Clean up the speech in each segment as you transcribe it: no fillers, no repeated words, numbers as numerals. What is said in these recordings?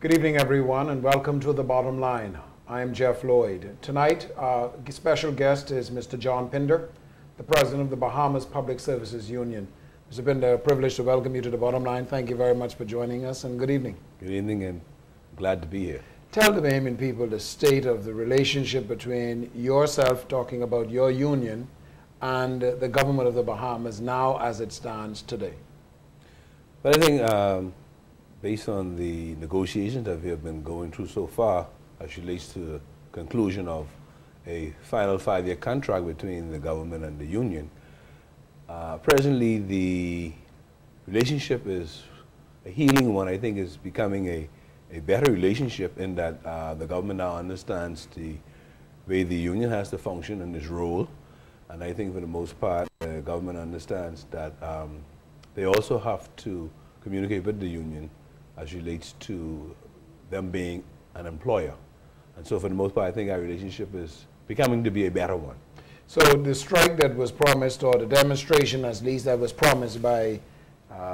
Good evening, everyone, and welcome to The Bottom Line. I am Jeff Lloyd. Tonight, our special guest is Mr. John Pinder, the President of the Bahamas Public Services Union. Mr. Pinder, a privilege to welcome you to The Bottom Line. Thank you very much for joining us, and good evening. Good evening, and glad to be here. Tell the Bahamian people the state of the relationship between yourself, talking about your union, and the government of the Bahamas now as it stands today. But I think based on the negotiations that we have been going through so far, as relates to the conclusion of a final 5-year contract between the government and the union, presently the relationship is a healing one. I think is becoming a better relationship in that the government now understands the way the union has to function and its role. And I think for the most part, the government understands that they also have to communicate with the union as relates to them being an employer. And so for the most part, I think our relationship is becoming to be a better one. So the strike that was promised, or the demonstration at least that was promised by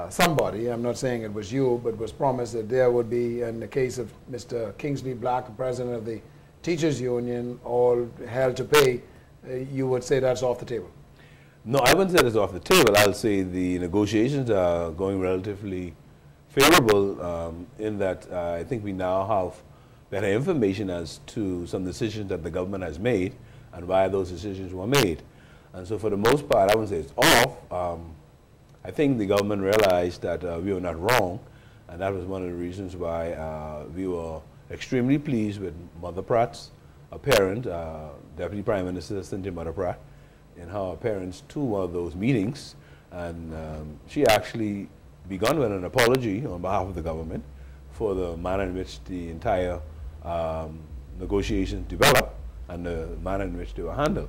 somebody, I'm not saying it was you, but was promised that there would be, in the case of Mr. Kingsley Black, the president of the teachers union, all hell to pay, you would say that's off the table? No, I wouldn't say it's off the table. I'll say the negotiations are going relatively favorable in that I think we now have better information as to some decisions that the government has made and why those decisions were made. And so for the most part, I wouldn't say it's off. I think the government realized that we were not wrong, and that was one of the reasons why we were extremely pleased with Mother Pratt's appearance, Deputy Prime Minister Cynthia Mother Pratt, in her appearance to one of those meetings. And she actually begun with an apology on behalf of the government for the manner in which the entire negotiations developed and the manner in which they were handled.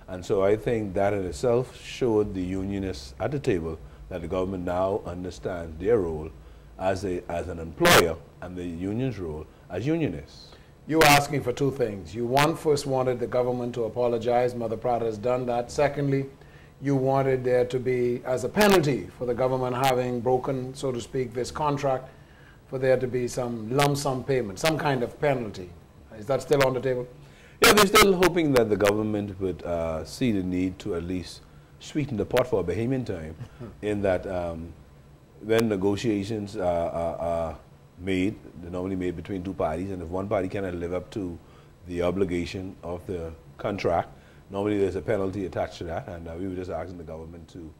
And so I think that in itself showed the unionists at the table that the government now understands their role as an employer and the union's role as unionists. You were asking for two things. You first wanted the government to apologize. Mother Pratt has done that. Secondly, you wanted there to be, as a penalty for the government having broken, so to speak, this contract, for there to be some lump sum payment, some kind of penalty. Is that still on the table? Yeah, we're still hoping that the government would see the need to at least sweeten the pot for a Bahamian time, in that when negotiations are made, they're normally made between two parties, and if one party cannot live up to the obligation of the contract, normally there's a penalty attached to that, and we were just asking the government to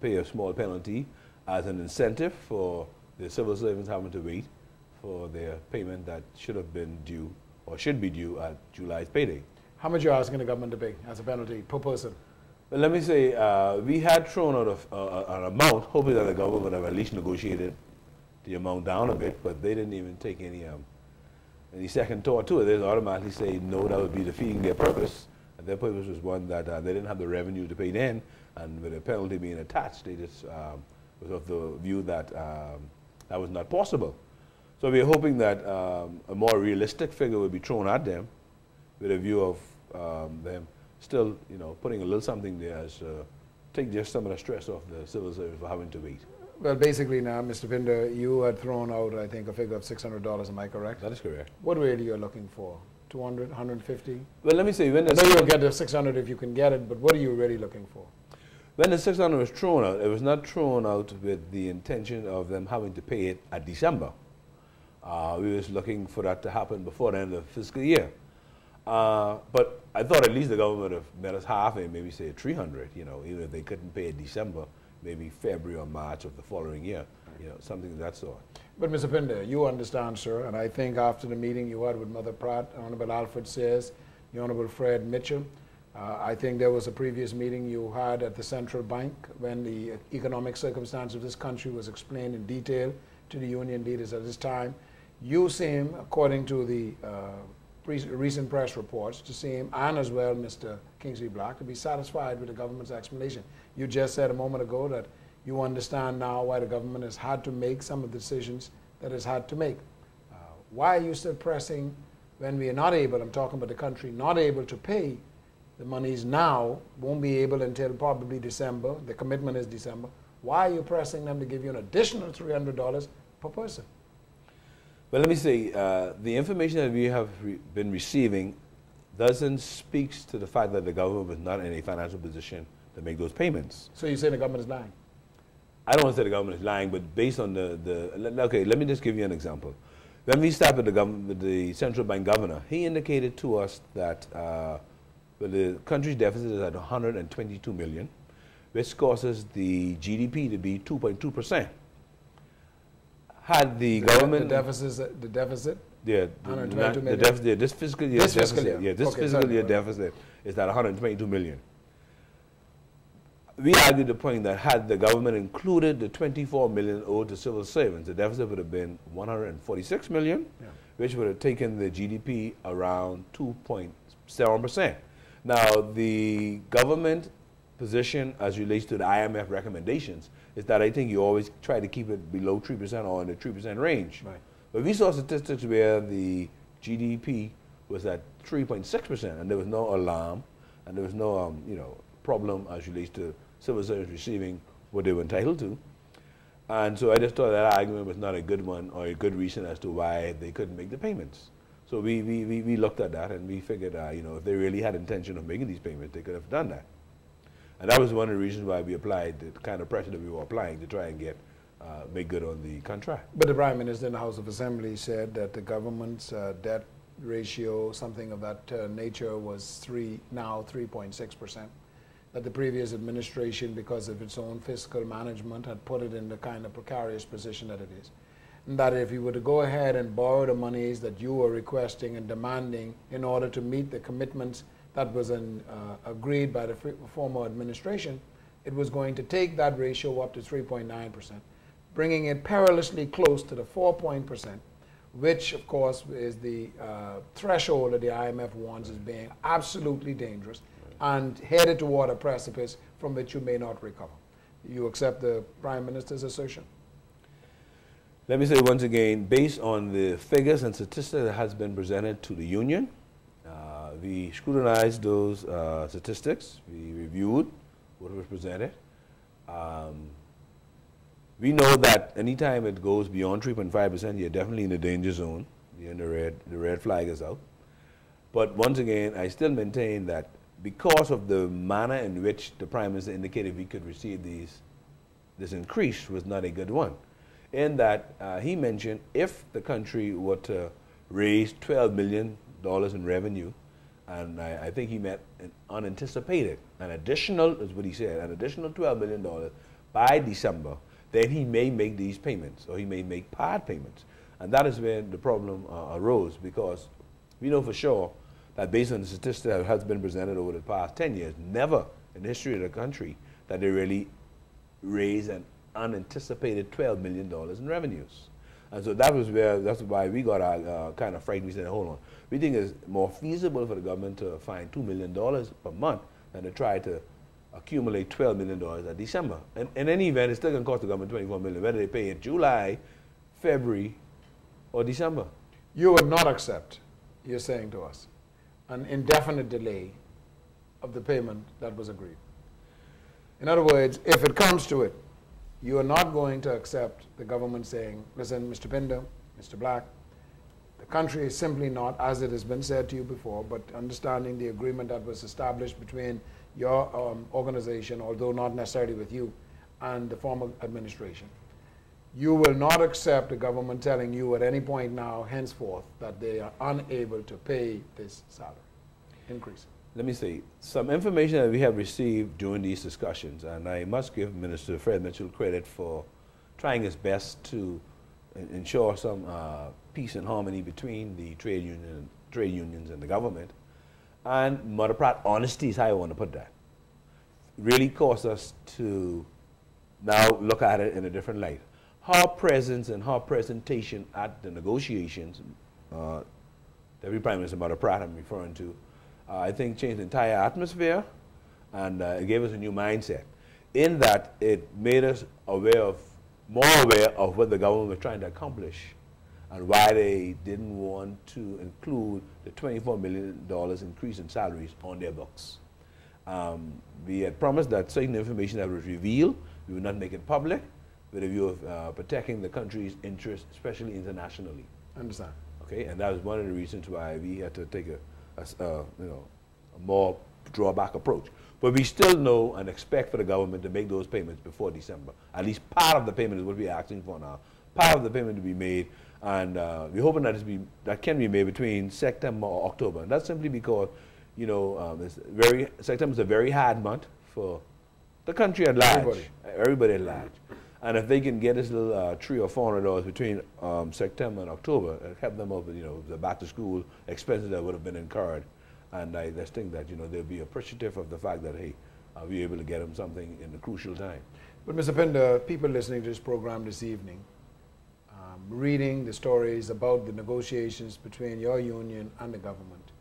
pay a small penalty as an incentive for the civil servants having to wait for their payment that should have been due or should be due at July's payday. How much are you asking the government to pay as a penalty per person? Well, let me say, we had thrown out an amount, hoping that the government would have at least negotiated the amount down a bit, but they didn't even take any second thought to it. They automatically say no, that would be defeating their purpose. And their purpose was one that they didn't have the revenue to pay then, and with a penalty being attached, they just was of the view that that was not possible. So we're hoping that a more realistic figure would be thrown at them, with a view of them still, putting a little something there as take just some of the stress off the civil service for having to wait. Well, basically now, Mr. Pinder, you had thrown out, I think, a figure of $600. Am I correct? That is correct. What really you're looking for? 200, 150? Well, let me say, when I know you'll get the 600 if you can get it, but what are you really looking for? When the 600 was thrown out, it was not thrown out with the intention of them having to pay it at December. We was looking for that to happen before the end of the fiscal year. But I thought at least the government would have met us halfway, maybe say 300, even if they couldn't pay it December, maybe February or March of the following year, something of that sort. But Mr. Pinder, you understand, sir, and I think after the meeting you had with Mother Pratt, Honorable Alfred Sayers, the Honorable Fred Mitchell, I think there was a previous meeting you had at the Central Bank when the economic circumstance of this country was explained in detail to the union leaders at this time. You seem, according to the recent press reports, to seem, and as well Mr. Kingsley Black, to be satisfied with the government's explanation. You just said a moment ago that you understand now why the government has had to make some of the decisions that it's had to make. Why are you still pressing when we are not able, I'm talking about the country, not able to pay the monies now, won't be able until probably December, the commitment is December. Why are you pressing them to give you an additional $300 per person? Well, let me say, the information that we have been receiving doesn't speak to the fact that the government was not in a financial position to make those payments. So you say the government is lying? I don't want to say the government is lying, but based on okay, let me just give you an example. When we stopped with the central bank governor, he indicated to us that the country's deficit is at 122 million, which causes the GDP to be 2.2%. Had the government... The deficit? Yeah, 122 million? The deficit, this fiscal year this deficit, fiscal year. yeah, this okay, fiscal year deficit is at 122 million. We argued the point that had the government included the 24 million owed to civil servants, the deficit would have been 146 million, which would have taken the GDP around 2.7%. Now, the government position as relates to the IMF recommendations is that I think you always try to keep it below 3% or in the 3% range. Right. But we saw statistics where the GDP was at 3.6%, and there was no alarm, and there was no problem as relates to civil servants receiving what they were entitled to. And so I just thought that argument was not a good one or a good reason as to why they couldn't make the payments. So we looked at that, and we figured, if they really had intention of making these payments, they could have done that. And that was one of the reasons why we applied the kind of pressure that we were applying to try and get make good on the contract. But the Prime Minister in the House of Assembly said that the government's debt ratio, something of that nature, was now 3.6%. That the previous administration, because of its own fiscal management, had put it in the kind of precarious position that it is. And that if you were to go ahead and borrow the monies that you were requesting and demanding in order to meet the commitments that was agreed by the former administration, it was going to take that ratio up to 3.9%, bringing it perilously close to the 4%, which, of course, is the threshold that the IMF warns as being absolutely dangerous and headed toward a precipice from which you may not recover. You accept the Prime Minister's assertion? Let me say once again, based on the figures and statistics that has been presented to the Union, we scrutinized those statistics, we reviewed what was presented. We know that anytime it goes beyond 3.5%, you're definitely in the danger zone. You're in the red flag is out. But once again, I still maintain that because of the manner in which the Prime Minister indicated we could receive this increase was not a good one. In that he mentioned if the country were to raise $12 million in revenue, and I think he meant an unanticipated, an additional, is what he said, an additional $12 million by December, then he may make these payments, or he may make part payments. And that is where the problem arose, because we know for sure that based on the statistics that has been presented over the past 10 years, never in the history of the country that they really raised an unanticipated $12 million in revenues. And so that's why we got kind of frightened. We said, hold on, we think it's more feasible for the government to find $2 million per month than to try to accumulate $12 million at December. And in any event, it's still going to cost the government $24 million, whether they pay in July, February, or December. You would not accept, you're saying to us, an indefinite delay of the payment that was agreed. In other words, if it comes to it, you are not going to accept the government saying, listen, Mr. Pinder, Mr. Black, the country is simply not, as it has been said to you before, but understanding the agreement that was established between your organization, although not necessarily with you, and the former administration. You will not accept the government telling you at any point now, henceforth, that they are unable to pay this salary increase. Let me say, some information that we have received during these discussions, and I must give Minister Fred Mitchell credit for trying his best to ensure some peace and harmony between the trade unions and the government. And Mother Pratt, honesty is how I want to put that. Really caused us to now look at it in a different light. Her presence and her presentation at the negotiations, Deputy Prime Minister Mother Pratt I'm referring to, I think changed the entire atmosphere, and it gave us a new mindset. In that, it made us more aware of what the government was trying to accomplish and why they didn't want to include the $24 million increase in salaries on their books. We had promised that certain information that was revealed, we would not make it public with a view of protecting the country's interests, especially internationally. Understand. Okay, and that was one of the reasons why we had to take a more drawback approach. But we still know and expect for the government to make those payments before December. At least part of the payment is what we're asking for now. Part of the payment to be made, and we're hoping that can be made between September or October. And that's simply because, September is a very hard month for the country at large. Everybody at large. And if they can get this little $300 or $400 between September and October, it'll help them over, the back to school expenses that would have been incurred. And I just think that, they'll be appreciative of the fact that, hey, we're able to get them something in a crucial time. But Mr. Pinder, people listening to this program this evening, reading the stories about the negotiations between your union and the government,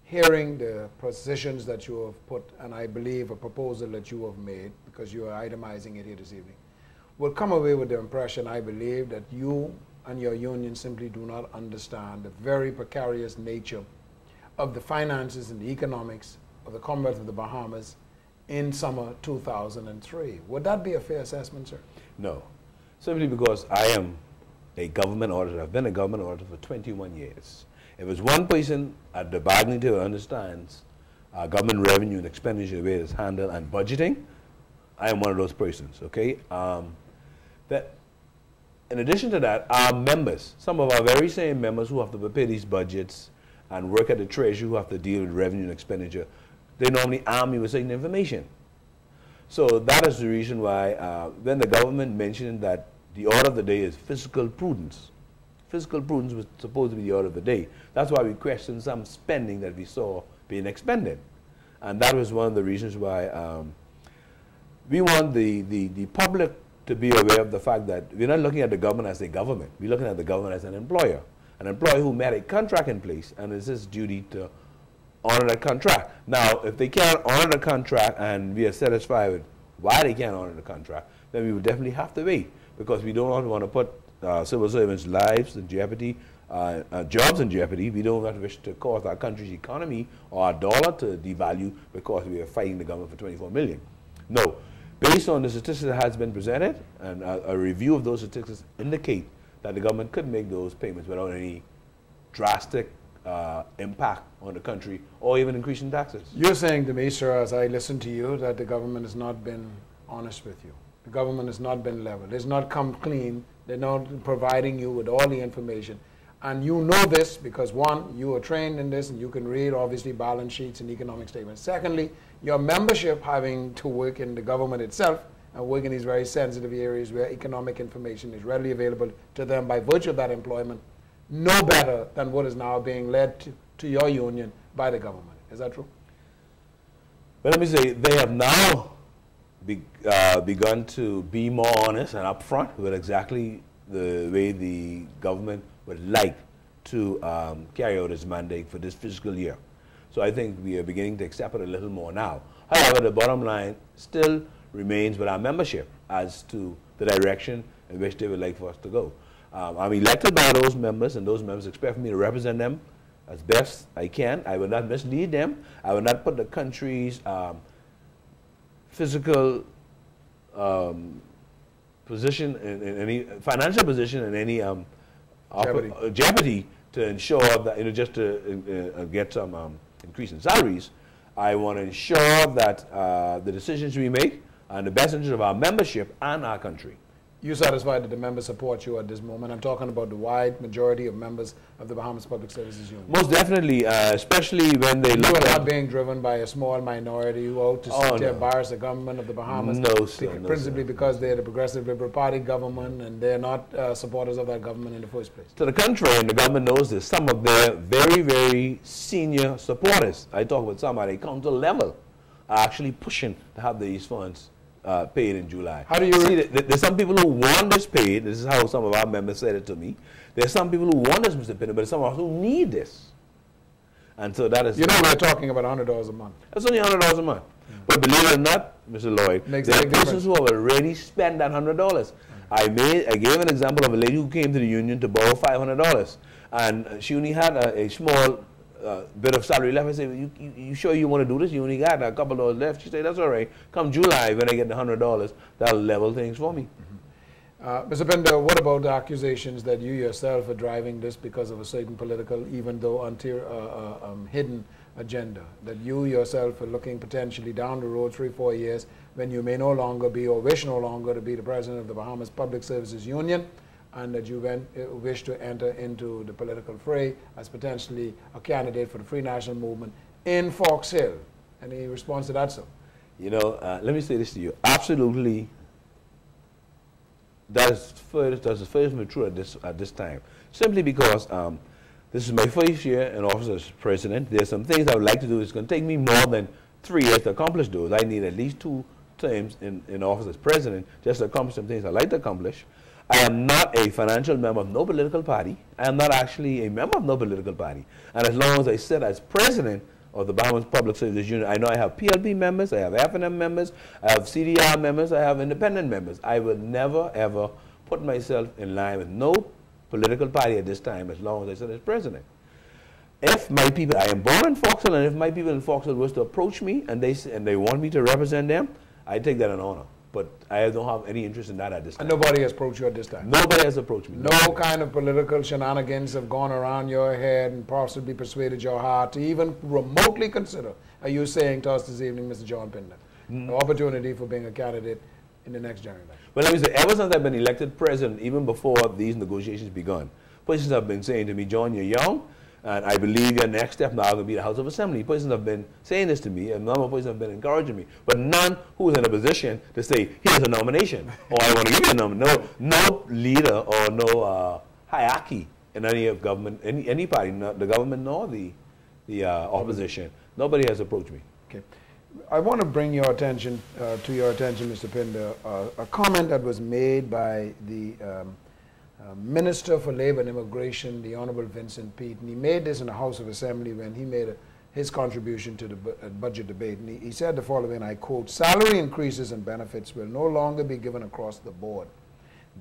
hearing the positions that you have put, and I believe a proposal that you have made, because you are itemizing it here this evening, will come away with the impression, I believe, that you and your union simply do not understand the very precarious nature of the finances and the economics of the Commonwealth of the Bahamas in summer 2003. Would that be a fair assessment, sir? No, simply because I am a government auditor. I've been a government auditor for 21 years. If there's one person at the bargaining table who understands government revenue and expenditure, the way it's handled, and budgeting, I am one of those persons, okay? That in addition to that, our members, some of our very same members who have to prepare these budgets and work at the Treasury, who have to deal with revenue and expenditure, they normally arm me with certain information. So that is the reason why when the government mentioned that the order of the day is fiscal prudence, fiscal prudence was supposed to be the order of the day. That's why we questioned some spending that we saw being expended. And that was one of the reasons why we want the public to be aware of the fact that we're not looking at the government as a government. We're looking at the government as an employer who made a contract in place, and it's his duty to honor that contract. Now, if they can't honor the contract and we are satisfied with why they can't honor the contract, then we would definitely have to wait, because we don't want to put civil servants' lives in jeopardy, jobs in jeopardy. We don't want to wish to cause our country's economy or our dollar to devalue because we are fighting the government for 24 million. No. Based on the statistics that has been presented, and a review of those statistics indicate that the government could make those payments without any drastic impact on the country or even increasing taxes. You're saying to me, sir, as I listen to you, that the government has not been honest with you. The government has not been level. It's not come clean. They're not providing you with all the information. And you know this because, one, you are trained in this and you can read, obviously, balance sheets and economic statements. Secondly, your membership having to work in the government itself and work in these very sensitive areas where economic information is readily available to them by virtue of that employment, no better than what is now being led to your union by the government. Is that true? Well, let me say, they have now begun to be more honest and upfront with exactly the way the government would like to carry out its mandate for this fiscal year. So I think we are beginning to accept it a little more now. However, the bottom line still remains with our membership as to the direction in which they would like for us to go. I'm elected by those members, and those members expect me to represent them as best I can. I will not mislead them. I will not put the country's physical position in any financial position in any jeopardy to ensure that, just to get some increase in salaries. I want to ensure that the decisions we make are in the best interest of our membership and our country. You're satisfied that the members support you at this moment? I'm talking about the wide majority of members of the Bahamas Public Services Union. Most definitely, especially when they look at... You are not being driven by a small minority who out to sit there embarrass the government of the Bahamas. No, sir. Principally because they're the Progressive Liberal Party government and they're not supporters of that government in the first place. To the contrary, and the government knows this, some of their very, very senior supporters, I talk with some at a council level, are actually pushing to have these funds paid in July. How do you see? There's some people who want this paid. This is how some of our members said it to me. There's some people who want this, Mr. Pinder, but there's some of us who need this. And so that is... You know, we're talking about $100 a month. That's only $100 a month. But believe it or not, Mr. Lloyd, there are persons who have already spent that $100. I gave an example of a lady who came to the union to borrow $500, and she only had a small bit of salary left. I said, you sure you want to do this? You only got a couple of dollars left. She said, that's all right. Come July, when I get the $100, that'll level things for me. Mr. Pinder, what about the accusations that you yourself are driving this because of a certain political, even though hidden agenda, that you yourself are looking potentially down the road 3-4 years when you may no longer be or wish no longer to be the president of the Bahamas Public Services Union, and that you wish to enter into the political fray as potentially a candidate for the Free National Movement in Fox Hill? Any response to that, sir? You know, let me say this to you. Absolutely, that's the first true at this time. Simply because this is my first year in office as president. There's some things I would like to do. It's going to take me more than 3 years to accomplish those. I need at least 2 terms in office as president just to accomplish some things I'd like to accomplish. I am not a financial member of no political party. I am not actually a member of no political party. And as long as I sit as president of the Bahamas Public Services Union, I know I have PLP members, I have F&M members, I have CDR members, I have independent members. I would never, ever put myself in line with no political party at this time as long as I sit as president. If my people, I am born in Fox Hill, and if my people in Fox Hill was to approach me and they want me to represent them, I take that an honor. But I don't have any interest in that at this time. And nobody has approached you at this time? Nobody has approached me. No kind of political shenanigans have gone around your head and possibly persuaded your heart to even remotely consider, are you saying to us this evening, Mr. John Pinder, the opportunity for being a candidate in the next general election? Well, let me say, ever since I've been elected president, even before these negotiations begun, persons have been saying to me, John, you're young, and I believe your next step now will be the House of Assembly. Persons have been saying this to me, and none of persons have been encouraging me, but none who is in a position to say, here's a nomination, or I want to give you a nomination. No leader or no hierarchy in any of government, any party, not the government nor the opposition. Nobody has approached me. Okay. I want to bring your attention, Mr. Pinder, a comment that was made by the Minister for Labor and Immigration, the Honorable Vincent Pete, and he made this in the House of Assembly when he made his contribution to the budget debate. And he said the following, I quote, salary increases and benefits will no longer be given across the board.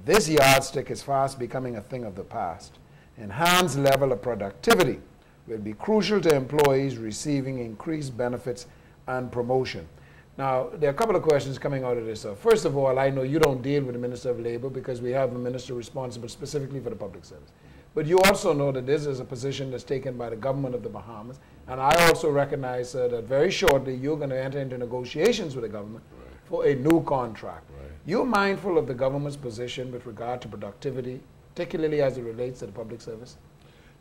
This yardstick is fast becoming a thing of the past. Enhanced level of productivity will be crucial to employees receiving increased benefits and promotion. Now, there are a couple of questions coming out of this. First of all, I know you don't deal with the Minister of Labor because we have a minister responsible specifically for the public service. But you also know that this is a position that's taken by the government of the Bahamas. And I also recognize that very shortly you're going to enter into negotiations with the government for a new contract. You're mindful of the government's position with regard to productivity, particularly as it relates to the public service?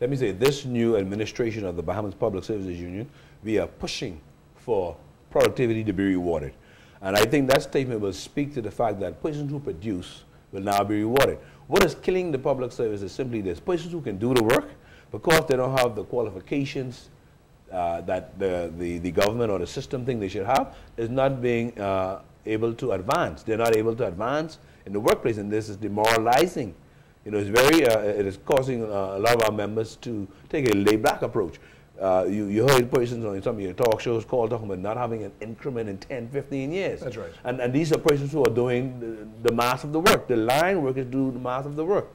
Let me say, this new administration of the Bahamas Public Services Union, we are pushing for productivity to be rewarded. And I think that statement will speak to the fact that persons who produce will now be rewarded. What is killing the public service is simply this. Persons who can do the work, because they don't have the qualifications that the government or the system think they should have, is not being able to advance. They're not able to advance in the workplace, and this is demoralizing. You know, it's very, it is causing a lot of our members to take a laid-back approach. You heard persons on some of your talk shows talking about not having an increment in 10, 15 years. That's right. And these are persons who are doing the mass of the work. The line workers do the mass of the work.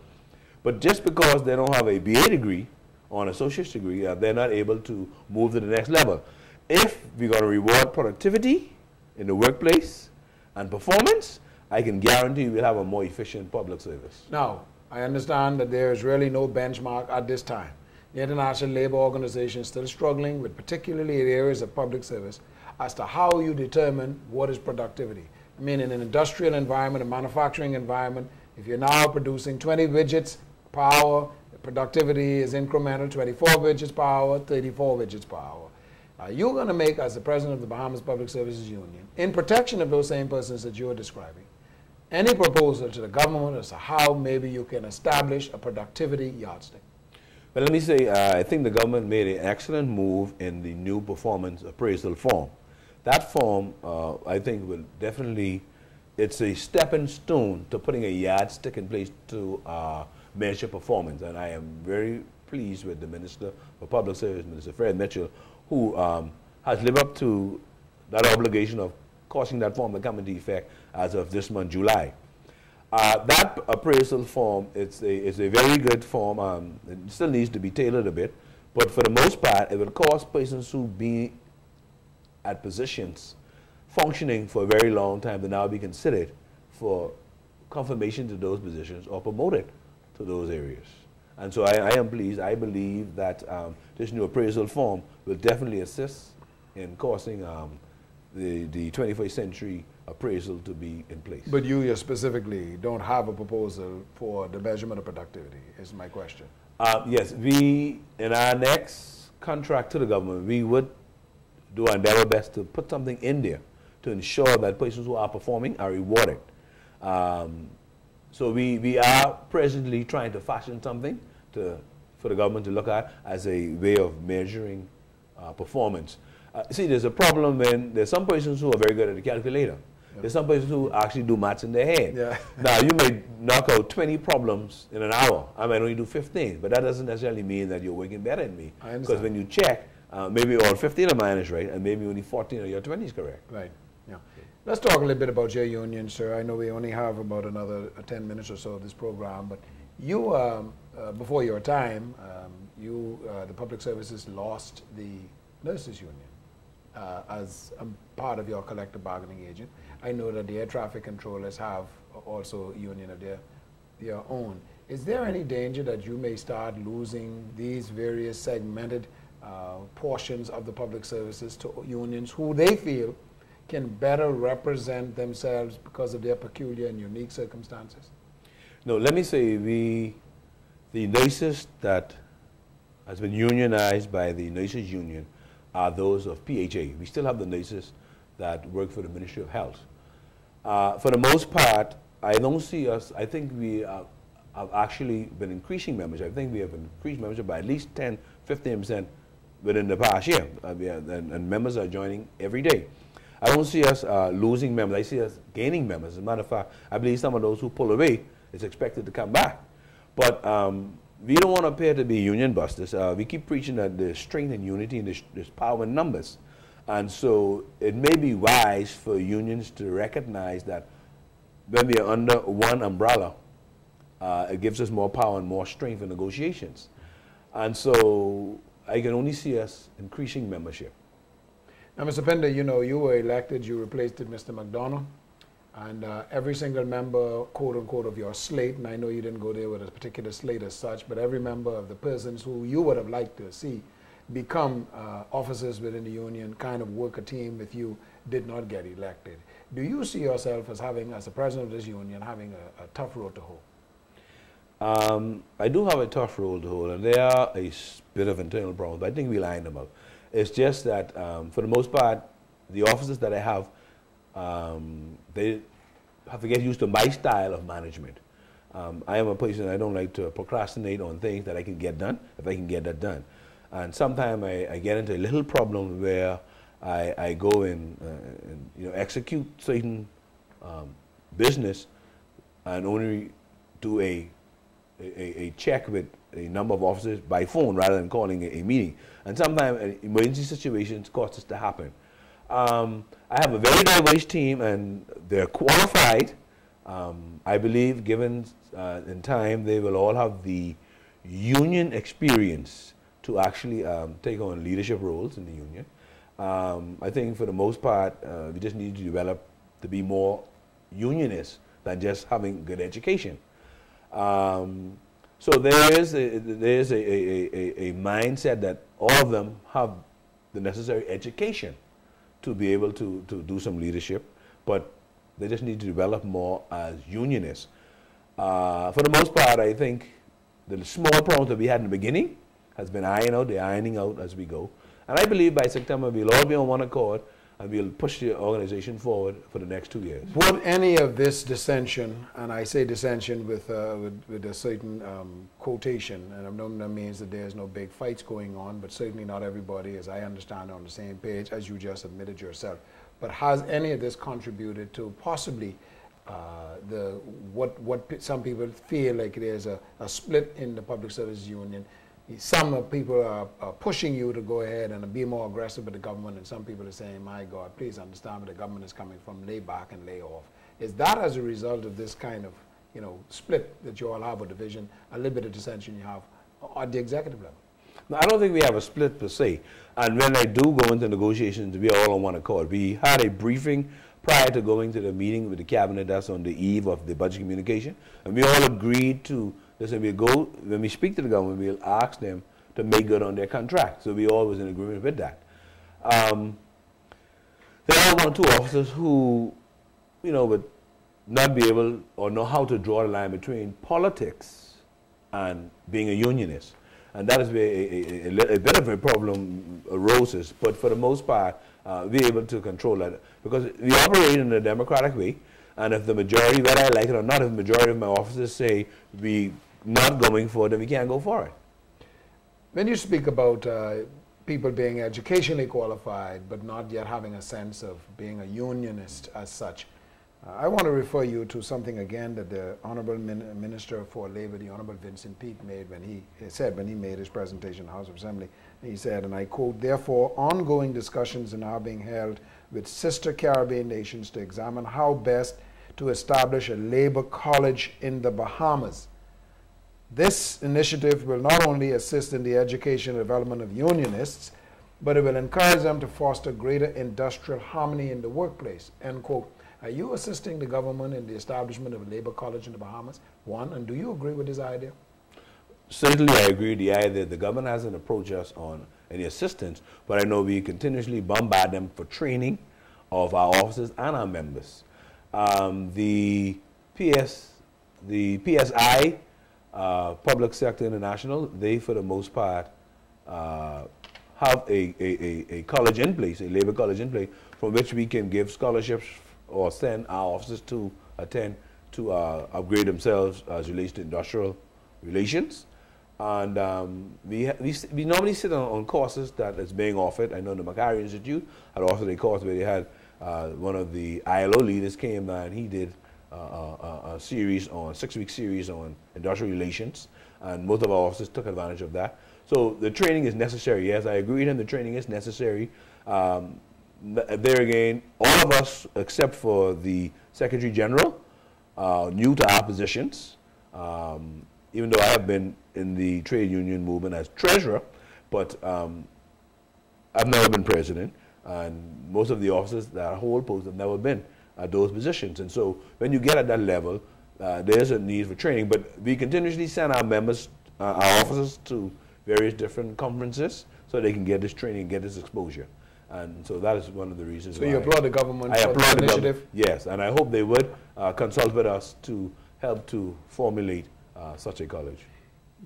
But just because they don't have a BA degree or an associate's degree, they're not able to move to the next level. If we're going to reward productivity in the workplace and performance, I can guarantee we'll have a more efficient public service. Now, I understand that there is really no benchmark at this time. The International Labour Organization is still struggling with particularly areas of public service as to how you determine what is productivity. I mean, in an industrial environment, a manufacturing environment, if you're now producing 20 widgets per hour, the productivity is incremental, 24 widgets per hour, 34 widgets per hour. You're going to make, as the president of the Bahamas Public Services Union, in protection of those same persons that you're describing, any proposal to the government as to how maybe you can establish a productivity yardstick? But let me say, I think the government made an excellent move in the new performance appraisal form. That form, I think, will definitely, it's a stepping stone to putting a yardstick in place to measure performance. And I am very pleased with the Minister for Public Service, Mr. Fred Mitchell, who has lived up to that obligation of causing that form to come into effect as of this month, July. That appraisal form, it's a very good form. It still needs to be tailored a bit, but for the most part, it will cause persons who be at positions functioning for a very long time to now be considered for confirmation to those positions or promoted to those areas. And so I am pleased. I believe that this new appraisal form will definitely assist in causing the 21st century appraisal to be in place. But you specifically don't have a proposal for the measurement of productivity, is my question. Yes, we, in our next contract to the government, we would do our endeavor best to put something in there to ensure that persons who are performing are rewarded. So we are presently trying to fashion something for the government to look at as a way of measuring performance. See, there's a problem when there's some persons who are very good at the calculator. Yeah. There's some persons who actually do maths in their head. Yeah. Now, you may knock out 20 problems in an hour. I might only do 15, but that doesn't necessarily mean that you're working better than me. Because when you check, maybe all 15 of mine is right, and maybe only 14 of your 20 is correct. Right. Yeah. Let's talk a little bit about your union, sir. I know we only have about another 10 minutes or so of this program, but you, before your time, the public services lost the nurses union as a part of your collective bargaining agent. I know that the air traffic controllers have also a union of their own. Is there any danger that you may start losing these various segmented portions of the public services to unions who they feel can better represent themselves because of their peculiar and unique circumstances? No, let me say the nurses that has been unionized by the nurses union are those of PHA. We still have the nurses that work for the Ministry of Health. For the most part, I don't see us, I think we have actually been increasing membership. I think we have increased membership by at least 10, 15% within the past year. And members are joining every day. I don't see us losing members. I see us gaining members. As a matter of fact, I believe some of those who pull away is expected to come back. But we don't want to appear to be union busters. We keep preaching that there's strength in unity and there's power in numbers. And so it may be wise for unions to recognize that when we are under one umbrella, it gives us more power and more strength in negotiations. And so I can only see us increasing membership. Now, Mr. Pinder, you know, you were elected, you replaced Mr. McDonough, and every single member, quote unquote, of your slate, and I know you didn't go there with a particular slate as such, but every member of the persons who you would have liked to see become officers within the union, kind of work a team if you did not get elected. Do you see yourself as having, as the president of this union, having a tough road to hoe? I do have a tough road to hold, and there are a bit of internal problems, but I think we'll iron them out. It's just that, for the most part, the officers that I have, they have to get used to my style of management. I am a person, I don't like to procrastinate on things that I can get done, if I can get that done. And sometimes I get into a little problem where I go and execute certain business and only do a check with a number of officers by phone rather than calling a meeting. And sometimes emergency situations cause this to happen. I have a very diverse team and they're qualified. I believe given in time they will all have the union experience to actually take on leadership roles in the union. I think for the most part we just need to develop to be more unionist than just having good education. So there is a mindset that all of them have the necessary education to be able to do some leadership, but they just need to develop more as unionists. For the most part, I think the small problems that we had in the beginning has been ironed out, they're ironing out as we go. And I believe by September we'll all be on one accord and we'll push the organization forward for the next 2 years. Would any of this dissension, and I say dissension with a certain quotation, and I know that means that there's no big fights going on, but certainly not everybody, as I understand, on the same page, as you just admitted yourself. But has any of this contributed to possibly what some people feel like there's a split in the public service union? Some people are pushing you to go ahead and be more aggressive with the government, and some people are saying, my God, please understand where the government is coming from, lay back and lay off. Is that as a result of this kind of split that you all have, or division, a little bit of dissension you have at the executive level? No, I don't think we have a split per se. And when I do go into negotiations, we are all on one accord. We had a briefing prior to going to the meeting with the cabinet. That's on the eve of the budget communication. And we all agreed to, listen, when we speak to the government, we'll ask them to make good on their contract. So we all was in agreement with that. There are one or two officers who, would not be able or know how to draw the line between politics and being a unionist. And that is where a bit of a problem arises. But for the most part, we're able to control that. Because we operate in a democratic way. And if the majority, whether I like it or not, if the majority of my officers say we're not going for it, then we can't go for it. When you speak about people being educationally qualified but not yet having a sense of being a unionist as such, I want to refer you to something again that the Honorable Minister for Labor, the Honorable Vincent Pete, made when he made his presentation in the House of Assembly. He said, and I quote, "Therefore, ongoing discussions are now being held with sister Caribbean nations to examine how best to establish a labor college in the Bahamas. This initiative will not only assist in the education and development of unionists, but it will encourage them to foster greater industrial harmony in the workplace," end quote. Are you assisting the government in the establishment of a labor college in the Bahamas? One, and do you agree with this idea? Certainly I agree with the idea. The government hasn't approached us on any assistance, but I know we continuously bombard them for training of our officers and our members. The PSI, Public Sector International, they for the most part have a college in place, a labor college in place, from which we can give scholarships or send our officers to attend to upgrade themselves as relates to industrial relations. And we normally sit on courses that is being offered. I know the Macquarie Institute had offered a course where they had one of the ILO leaders came and he did a series on, 6-week series on industrial relations, and most of our officers took advantage of that. So the training is necessary. Yes, I agree with him, the training is necessary. There again, all of us, except for the Secretary General, new to our positions, even though I have been in the trade union movement as treasurer, but I've never been president, and most of the officers that hold posts have never been at those positions. And so when you get at that level, there's a need for training, but we continuously send our members, our officers, to various different conferences so they can get this training, get this exposure. And so that is one of the reasons. So you applaud the government for this initiative? Yes, and I hope they would consult with us to help to formulate such a college.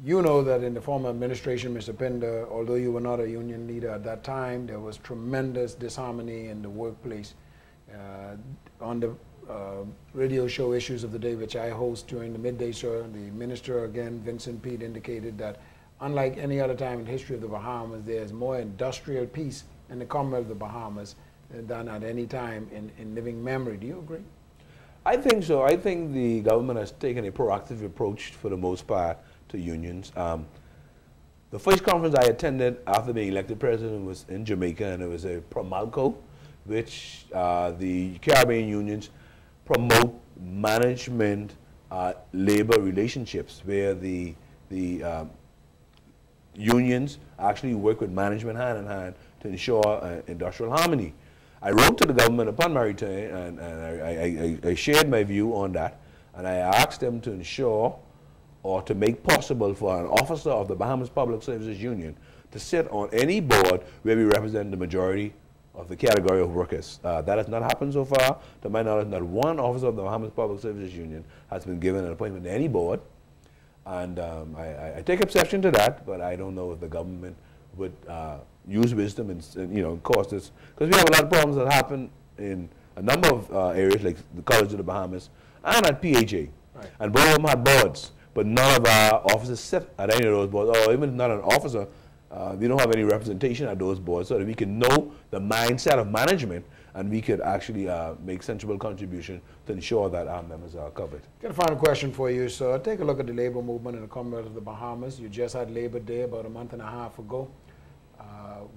You know that in the former administration, Mr. Pinder, although you were not a union leader at that time, there was tremendous disharmony in the workplace. On the radio show Issues of the Day, which I host during the midday show, the minister, again, Vincent Pete, indicated that unlike any other time in the history of the Bahamas, there's more industrial peace in the Commonwealth of the Bahamas than at any time in living memory. Do you agree? I think so. I think the government has taken a proactive approach for the most part to unions. The first conference I attended after being elected president was in Jamaica, and it was a Promalco, which the Caribbean unions promote management labor relationships, where the unions actually work with management hand in hand to ensure industrial harmony. I wrote to the government upon my return, and I shared my view on that, and I asked them to ensure or to make possible for an officer of the Bahamas Public Services Union to sit on any board where we represent the majority of the category of workers. That has not happened so far. To my knowledge, not one officer of the Bahamas Public Services Union has been given an appointment to any board. And I take exception to that, but I don't know if the government would use wisdom and cause this. Because we have a lot of problems that happen in a number of areas, like the College of the Bahamas and at PHA. Right. And both of them have boards, but none of our officers sit at any of those boards, or even not an officer. We don't have any representation at those boards, so that we can know the mindset of management, and we could actually make sensible contribution to ensure that our members are covered. Got a final question for you, sir. Take a look at the labor movement in the Commonwealth of the Bahamas. You just had Labor Day about a month and a half ago.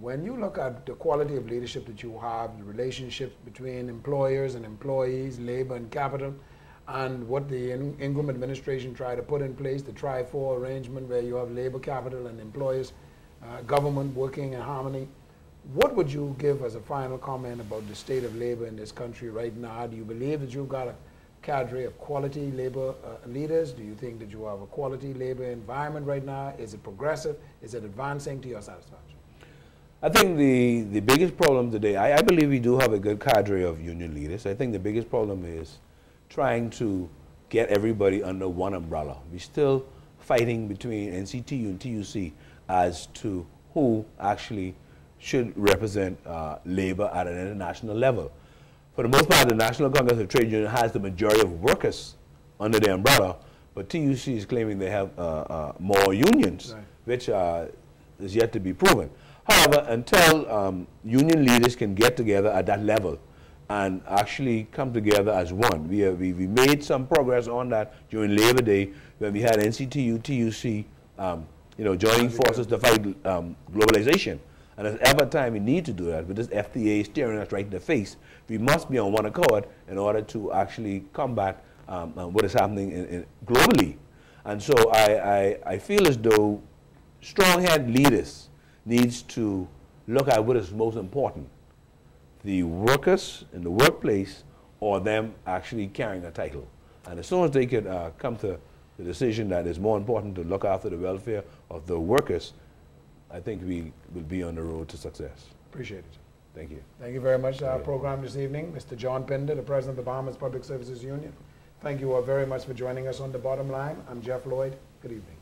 When you look at the quality of leadership that you have, the relationships between employers and employees, labor and capital, and what the Ingram administration tried to put in place, the Tri-4 arrangement where you have labor, capital, and employers, government working in harmony, What would you give as a final comment about the state of labor in this country right now? Do you believe that you've got a cadre of quality labor leaders? Do you think that you have a quality labor environment right now? Is it progressive? Is it advancing to your satisfaction? I think the biggest problem today, I believe we do have a good cadre of union leaders. I think the biggest problem is trying to get everybody under one umbrella. We're still fighting between NCTU and TUC as to who actually should represent labor at an international level. For the most part, the National Congress of Trade Unions has the majority of workers under their umbrella, but TUC is claiming they have more unions, right, which is yet to be proven. However, until union leaders can get together at that level and actually come together as one, we made some progress on that during Labor Day when we had NCTU, TUC, joining forces to fight globalization. And there's ever time we need to do that, but this FTA staring us right in the face. We must be on one accord in order to actually combat what is happening globally. And so I feel as though strong-headed leaders needs to look at what is most important, the workers in the workplace or them actually carrying a title. And as soon as they could come to the decision that it's more important to look after the welfare of the workers, I think we will be on the road to success. Appreciate it. Thank you. Thank you very much for our program this evening. Mr. John Pinder, the President of the Bahamas Public Services Union. Thank you all very much for joining us on The Bottom Line. I'm Jeff Lloyd. Good evening.